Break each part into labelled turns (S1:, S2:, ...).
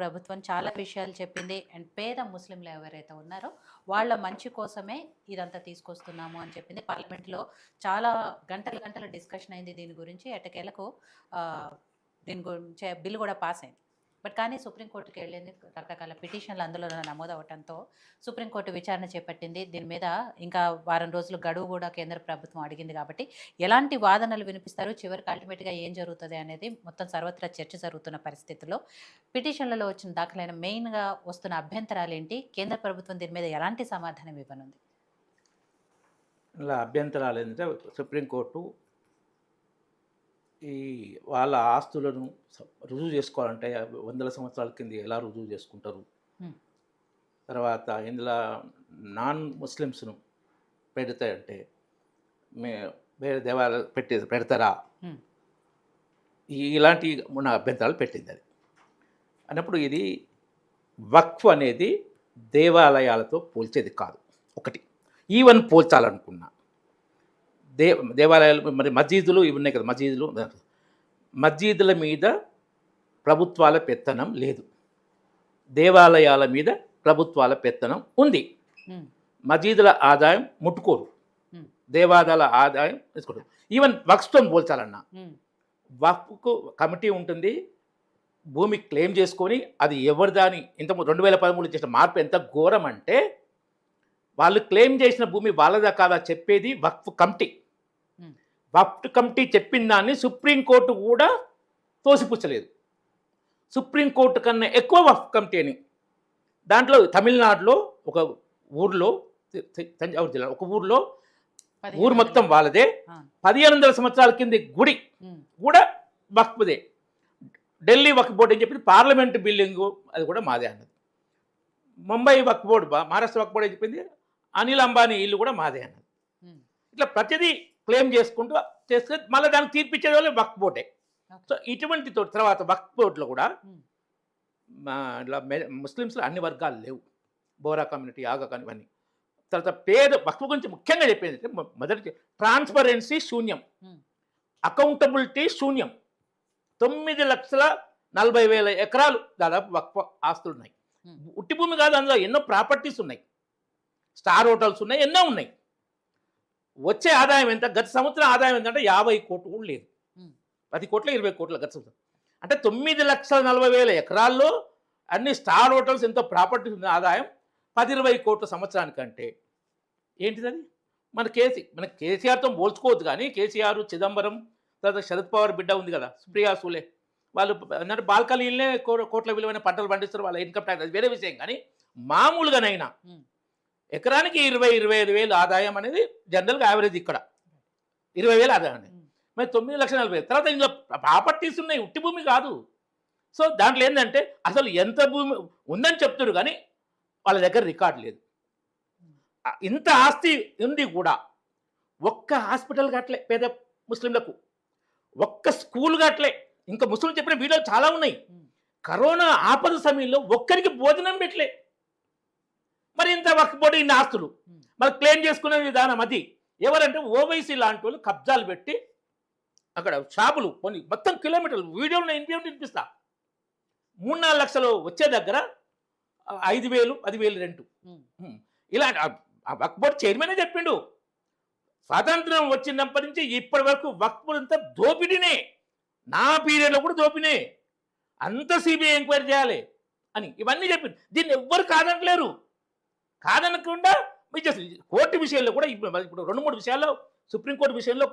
S1: ప్రభుత్వం చాలా విషయాలు చెప్పింది. అండ్ పేద ముస్లింలు ఎవరైతే ఉన్నారో వాళ్ళ మంచి కోసమే ఇదంతా తీసుకొస్తున్నాము అని చెప్పింది. పార్లమెంట్‌లో చాలా గంటలు గంటలు డిస్కషన్ అయింది దీని గురించి. ఎట్టకేలకు దీని గురించి బిల్ కూడా పాస్ అయింది. బట్ కానీ సుప్రీంకోర్టుకి వెళ్ళింది. రకరకాల పిటిషన్లు అందులో నమోదవటంతో సుప్రీంకోర్టు విచారణ చేపట్టింది. దీని మీద ఇంకా వారం రోజులు గడువు కూడా కేంద్ర ప్రభుత్వం అడిగింది కాబట్టి ఎలాంటి వాదనలు వినిపిస్తారు, చివరికి అల్టిమేట్గా ఏం జరుగుతుంది అనేది మొత్తం సర్వత్రా చర్చ జరుగుతున్న పరిస్థితుల్లో పిటిషన్లలో వచ్చిన దాఖలైన మెయిన్గా వస్తున్న అభ్యంతరాలు ఏంటి, కేంద్ర ప్రభుత్వం దీని మీద ఎలాంటి సమాధానం ఇవ్వనుంది?
S2: ఇలా అభ్యంతరాలు ఏంటంటే సుప్రీంకోర్టు ఈ వాళ్ళ ఆస్తులను రుజువు చేసుకోవాలంటే వందల సంవత్సరాల కింద ఎలా రుజువు చేసుకుంటారు, తర్వాత ఇందులో నాన్ ముస్లిమ్స్ను పెడతాయంటే వేరే దేవాలయాలు పెడతారా, ఇలాంటి ఉన్న అభ్యంతరాలు పెట్టింది. అది అన్నప్పుడు ఇది వక్ఫ్ అనేది దేవాలయాలతో పోల్చేది కాదు. ఒకటి ఈవెన్ పోల్చాలనుకున్నా దేవాలయాలు మరి మసీదులు ఇవి ఉన్నాయి కదా, మసీదుల మీద ప్రభుత్వాల పెత్తనం లేదు, దేవాలయాల మీద ప్రభుత్వాల పెత్తనం ఉంది. మసీదుల ఆదాయం ముట్టుకోరు, దేవాలయాల ఆదాయం తీసుకోరు. ఈవెన్ వక్ఫ్తో పోల్చాలన్నా వక్ఫ్కు కమిటీ ఉంటుంది, భూమి క్లెయిమ్ చేసుకొని అది ఎవరిదాని ఇంత 2013 చేసిన మార్పు ఎంత ఘోరం అంటే వాళ్ళు క్లెయిమ్ చేసిన భూమి వాళ్ళదా కాదా చెప్పేది వక్ఫ్ కమిటీ. వక్ఫ్ కమిటీ చెప్పిన దాన్ని సుప్రీంకోర్టు కూడా తోసిపుచ్చలేదు. సుప్రీంకోర్టు కన్నా ఎక్కువ వక్ఫ్ కమిటీ అని దాంట్లో తమిళనాడులో ఒక ఊర్లో, తంజావూరు జిల్లా ఒక ఊర్లో ఊరు మొత్తం వాళ్ళదే, 1500 సంవత్సరాల కింద గుడి కూడా వక్ఫ్దే. ఢిల్లీ వక్ఫ్ బోర్డు అని చెప్పింది, పార్లమెంటు బిల్డింగు అది కూడా మాదే అన్నది. ముంబై వక్ఫ్ బోర్డు, మహారాష్ట్ర వక్ఫ్ బోర్డు అని చెప్పింది, అనిల్ అంబానీ ఇల్లు కూడా మాదే అన్నది. ఇట్లా ప్రతిదీ క్లెయిమ్ చేసుకుంటూ చేస్తే మళ్ళీ దానికి తీర్పిచ్చేది వాళ్ళు వక్ఫ్ బోర్డే. సో ఇటువంటి తర్వాత వక్ఫ్ బోర్డులో కూడా ఇలా ముస్లిమ్స్లో అన్ని వర్గాలు లేవు, బోరా కమ్యూనిటీ, ఆగా కానీ ఇవన్నీ. తర్వాత పేద వక్ఫ్ గురించి ముఖ్యంగా చెప్పేది అంటే మొదటి ట్రాన్స్పరెన్సీ శూన్యం, అకౌంటబిలిటీ శూన్యం. 9,40,000 ఎకరాలు దాదాపు వక్ఫ్ ఆస్తులు ఉన్నాయి. ఉట్టి భూమి కాదు, అందులో ఎన్నో ప్రాపర్టీస్ ఉన్నాయి, స్టార్ హోటల్స్ ఉన్నాయి, ఎన్నో ఉన్నాయి. వచ్చే ఆదాయం ఎంత, గత సంవత్సరం ఆదాయం ఎంతంటే 50 కోట్లు కూడా లేదు, 10 కోట్ల 20 కోట్ల గత సంవత్సరం. అంటే 9,40,000 ఎకరాల్లో అన్ని స్టార్ హోటల్స్ ఎంతో ప్రాపర్టీస్ ఉన్న ఆదాయం 10-20 కోట్ల సంవత్సరానికంటే ఏంటిది అది? మన కేసీఆర్తో పోల్చుకోవద్దు, కానీ కేసీఆర్, చిదంబరం, తర్వాత శరద్ పవార్ బిడ్డ ఉంది కదా సుప్రియా సూలే, వాళ్ళు అంటే బాల్కనీలనే కోట్ల విలువైన పంటలు పండిస్తారు, వాళ్ళ ఇన్కమ్ ట్యాక్స్ అది వేరే విషయం. కానీ మామూలుగానైనా ఎకరానికి 20-25 వేలు ఆదాయం అనేది జనరల్గా యావరేజ్ ఇక్కడ 20,000 ఆదాయం అనేది. మరి 9,40,000 తర్వాత ఇందులో ప్రాపర్టీస్ ఉన్నాయి, ఉట్టి భూమి కాదు. సో దాంట్లో ఏంటంటే అసలు ఎంత భూమి ఉందని చెప్తారు కానీ వాళ్ళ దగ్గర రికార్డు లేదు. ఇంత ఆస్తి ఉంది కూడా ఒక్క హాస్పిటల్ కట్టలే పేద ముస్లింలకు, ఒక్క స్కూల్ కట్టలే. ఇంకా ముస్లిం చెప్పిన వీడియోలు చాలా ఉన్నాయి. కరోనా ఆపద సమయంలో ఒక్కరికి భోజనం పెట్టలే. మరి ఇంత వక్ఫ్ బోర్డు ఇన్ని ఆస్తులు మరి క్లెయిమ్ చేసుకునే విధానం అది. ఎవరంటే ఓవైసీ లాంటి వాళ్ళు కబ్జాలు పెట్టి అక్కడ షాపులు కొన్ని మొత్తం కిలోమీటర్లు, వీడియోలు నేను వినిపిస్తా, 3-4 లక్షలు వచ్చే దగ్గర 5,000, 10,000 రెంటు. ఇలా వక్ఫ్ బోర్డు చైర్మనే చెప్పిండు, స్వాతంత్రం వచ్చినప్పటి నుంచి ఇప్పటి వరకు వక్ఫ్ బోర్డు అంతా దోపిడీనే, నా పీరియడ్లో కూడా దోపిడే, అంత సిబిఐ ఎంక్వైరీ చేయాలి అని ఇవన్నీ చెప్పిండు. దీన్ని ఎవ్వరు కాదనలేరు. కాదనకుండా కోర్టు విషయంలో కూడా ఇప్పుడు 2-3 విషయాల్లో సుప్రీంకోర్టు విషయంలో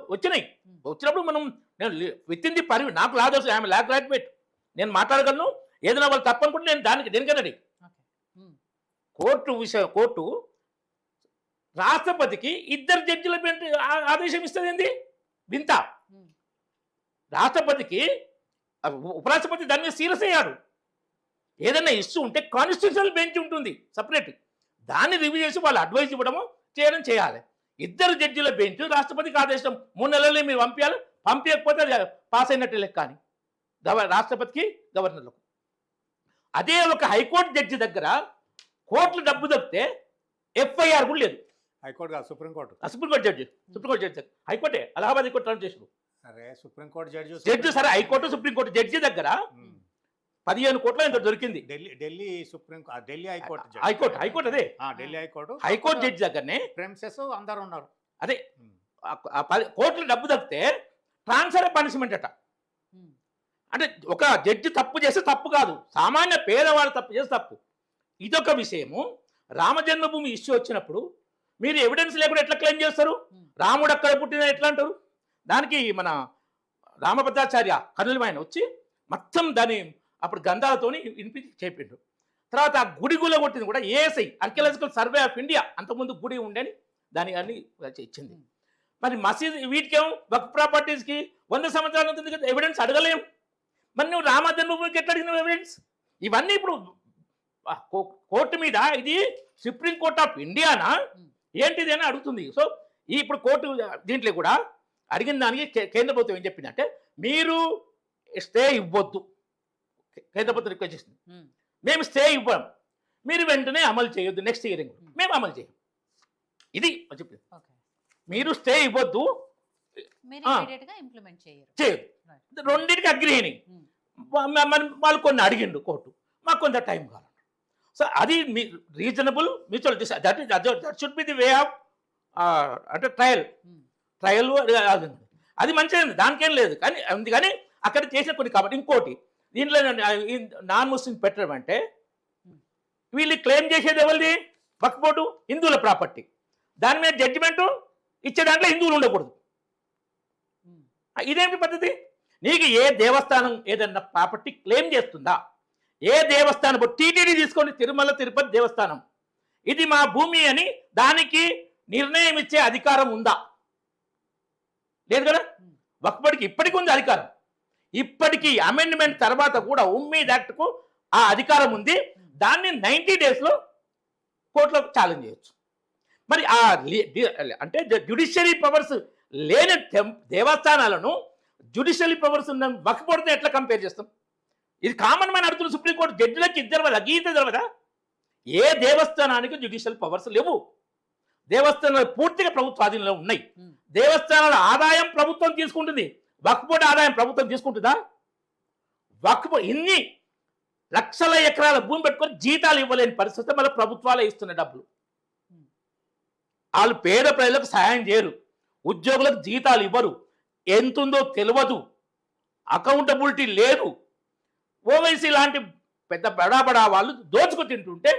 S2: వచ్చినప్పుడు మనం నేను విత్ ఇన్ ది పరివి, నాకు లా తెలుసు, ఆమె లా గ్రాడ్యుయేట్, నేను మాట్లాడగలను, ఏదైనా వాళ్ళు తప్పనుకుంటే నేను దేనికన్నది. కోర్టు రాష్ట్రపతికి 2 జడ్జిల ఆదేశం ఇస్తుంది. ఏంది వింత? రాష్ట్రపతికి ఉపరాష్ట్రపతి దాని మీద సీరియస్ అయ్యారు. ఏదైనా ఇష్యూ ఉంటే కాన్స్టిట్యూషనల్ బెంచ్ ఉంటుంది సపరేట్, దాన్ని రివ్యూ చేసి వాళ్ళు అడ్వైజ్ ఇవ్వడము చేయాలి. 2 జడ్జిల బెంచ్ రాష్ట్రపతికి ఆదేశం 3 నెలల్లో మీరు పంపించాలి, పంపించకపోతే అది పాస్ అయినట్టు లెక్క అని రాష్ట్రపతికి, గవర్నర్లకు. అదే ఒక హైకోర్టు జడ్జి దగ్గర కోర్టులు డబ్బు తప్పితే ఎఫ్ఐఆర్ కూడా లేదు.
S3: హైకోర్టు కాదు, సుప్రీంకోర్టు.
S2: సుప్రీంకోర్టు జడ్జి హైకోర్టే, అలహాబాద్ హైకోర్టు రన్ చేసారు.
S3: సరే సుప్రీంకోర్టు జడ్జి
S2: సరే హైకోర్టు సుప్రీంకోర్టు జడ్జి దగ్గర 15 కోట్ల ఇంత దొరికింది.
S3: Delhi supreme Delhi high court judge.
S2: High court అదే
S3: ఢిల్లీ హైకోర్టు
S2: హైకోర్టు జడ్జి దగ్గరనే
S3: ప్రెమిసెస్ అందరూ ఉన్నారు.
S2: అదే 10 కోట్ల డబ్బు తప్పితే ట్రాన్స్ఫర్ పనిష్మెంట్ అట.
S1: ఉమ్,
S2: అంటే ఒక జడ్జి తప్పు చేస్తే తప్పు కాదు, సామాన్య పేదవాడు తప్పు చేస్తే తప్పు. ఇదొక విషయము. రామజన్మభూమి ఇష్యూ వచ్చినప్పుడు మీరు ఎవిడెన్స్ లేకుండా ఎట్లా క్లెయిమ్ చేస్తారు? రాముడు అక్కడ పుట్టిన ఎట్లా అంటారు? దానికి మన రామభద్రాచార్య కర్నూలు ఆయన వచ్చి మొత్తం దాన్ని అప్పుడు గంధాలతోని వినిపించి చెప్పిండు. తర్వాత ఆ గుడి గుల కొట్టింది కూడా ASI archaeological survey of India, అంతకుముందు గుడి ఉండని దాని అన్ని ఇచ్చింది. మరి మసీద్ వీటికేమో వక్ఫ్ ప్రాపర్టీస్కి 100 సంవత్సరాలు ఉంటుంది కదా, ఎవిడెన్స్ అడగలేం. మరి నువ్వు రామజన్మభూమికి ఎట్లా అడిగినావు ఎవిడెన్స్? ఇవన్నీ ఇప్పుడు కోర్టు మీద ఇది సుప్రీం కోర్ట్ ఆఫ్ ఇండియానా ఏంటిది అని అడుగుతుంది. సో ఇప్పుడు కోర్టు దీంట్లో కూడా అడిగిన దానికి కేంద్ర ప్రభుత్వం ఏం చెప్పిందంటే, మీరు స్టే ఇవ్వద్దు, కేంద్ర ప్రభుత్వం రిక్వెస్ట్ చేసింది, మేము స్టే ఇవ్వం, మీరు వెంటనే అమలు చేయొద్దు, నెక్స్ట్ హియరింగ్ మేము అమలు చేయం. ఇది చెప్పింది.
S1: ఓకే.
S2: మీరు స్టే ఇవ్వద్దు,
S1: మీరు immediate గా ఇంప్లిమెంట్ చేయరు.
S2: చేయొద్దు. రెండింటికి అగ్రి అయినాయి. వాళ్ళు కొన్ని అడిగిండు కోర్టు, మాకు కొంత టైం కావాలి. సో అది మీ reasonable mutual that should be the way of అంటే ట్రయల్ అది మంచిది, దానికేం లేదు. కానీ అందుకని అక్కడ చేసిన కొన్ని కాబట్టి ఇంకోటి దీంట్లో నాన్ ముస్లిం పెట్టడం అంటే వీళ్ళు క్లెయిమ్ చేసేది ఎవరిది? వక్ఫ్ బోర్డు, హిందువుల ప్రాపర్టీ. దాని మీద జడ్జిమెంటు ఇచ్చే దాంట్లో హిందువులు ఉండకూడదు. ఇదేంటి పద్ధతి? నీకు ఏ దేవస్థానం ఏదన్నా ప్రాపర్టీ క్లెయిమ్ చేస్తుందా? ఏ దేవస్థానం టీటీడీ తీసుకోండి, తిరుమల తిరుపతి దేవస్థానం, ఇది మా భూమి అని దానికి నిర్ణయం ఇచ్చే అధికారం ఉందా? లేదు కదా. వక్ఫ్ బోర్డుకి ఇప్పటికీ ఉంది అధికారం. ఇప్పటికీ అమెండ్మెంట్ తర్వాత కూడా ఉమ్మీద్ యాక్ట్కు ఆ అధికారం ఉంది. దాన్ని 90 daysలో కోర్టులో ఛాలెంజ్ చేయొచ్చు. మరి ఆ అంటే జ్యుడిషియరీ పవర్స్ లేని దేవస్థానాలను జ్యుడిషియరీ పవర్స్ ఉన్న వక్ఫ్ బోర్డుతో ఎట్లా కంపేర్ చేస్తాం? ఇది కామన్ మ్యాన్ అడుగుతున్న సుప్రీంకోర్టు జడ్జిలకి ఇద్దరు గీత తెలవదా? ఏ దేవస్థానానికి జ్యుడిషియల్ పవర్స్ లేవు. దేవస్థానాలు పూర్తిగా ప్రభుత్వ ఆధీనంలో ఉన్నాయి. దేవస్థానాల ఆదాయం ప్రభుత్వం తీసుకుంటుంది, వక్ఫ్ బోర్డు ఆదాయం ప్రభుత్వం తీసుకుంటుందా? వక్ఫ్ బోర్డు ఇన్ని లక్షల ఎకరాల భూమి పెట్టుకొని జీతాలు ఇవ్వలేని పరిస్థితి మళ్ళీ ప్రభుత్వాలే ఇస్తున్న డబ్బులు. వాళ్ళు పేద ప్రజలకు సహాయం చేయరు, ఉద్యోగులకు జీతాలు ఇవ్వరు, ఎంతుందో తెలియదు, అకౌంటబిలిటీ లేదు. ఓవైసీ లాంటి పెద్ద బడా వాళ్ళు దోచుకు తింటుంటే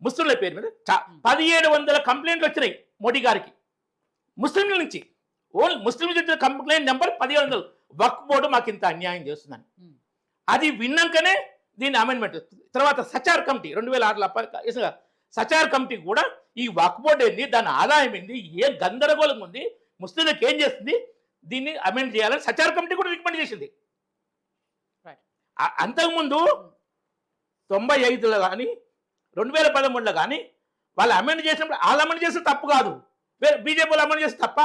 S2: ముస్లింల పేరు మీద 1700 కంప్లైంట్లు వచ్చినాయి మోడీ గారికి ముస్లింల నుంచి. ఓన్లీ ముస్లిం ఇచ్చిన కంప్లైంట్ నెంబర్ 1700. వక్ఫ్ బోర్డు మాకు ఇంత అన్యాయం చేస్తుందని. అది విన్నాకనే దీన్ని అమెండ్మెంట్. తర్వాత సచార్ కమిటీ 2006లో సచార్ కమిటీ కూడా ఈ వక్ఫ్ బోర్డు ఏంది, దాని ఆదాయం ఏంది, ఏ గందరగోళం ఉంది, ముస్లింలకు ఏం చేస్తుంది, దీన్ని అమెండ్ చేయాలని సచార్ కమిటీ కూడా రికమెండ్ చేసింది. అంతకుముందు 95లో కానీ 2013లో కానీ వాళ్ళు అమెండ్ చేసినప్పుడు వాళ్ళు అమెండ్ చేస్తే తప్పు కాదు, బీజేపీ వాళ్ళు అమెండ్ చేస్తే తప్ప.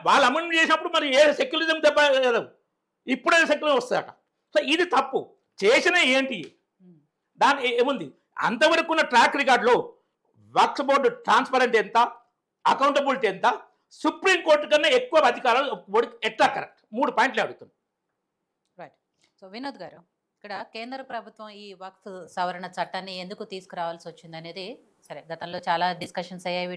S2: వాళ్ళు అమెండ్ చేసినప్పుడు మరి ఏ సెక్యులరిజం దెబ్బ ఇప్పుడే సెక్యులర్ వస్తాయట. సో ఇది తప్పు చేసిన ఏంటి దాని ఏముంది? అంతవరకు ఉన్న ట్రాక్ రికార్డులో వక్ఫ్ బోర్డు ట్రాన్స్పరెంట్ ఎంత, అకౌంటబిలిటీ ఎంత, సుప్రీంకోర్టు కన్నా ఎక్కువ అధికారాలు బోర్డుకి ఎట్లా కరెక్ట్? 3 పాయింట్లు అడుగుతుంది.
S1: రైట్. సో వినోద్ గారు, ఇక్కడ కేంద్ర ప్రభుత్వం ఈ వక్ఫ్ సవరణ చట్టాన్ని ఎందుకు తీసుకురావాల్సి వచ్చింది అనేది సరే గతంలో చాలా డిస్కషన్స్ అయ్యాయి.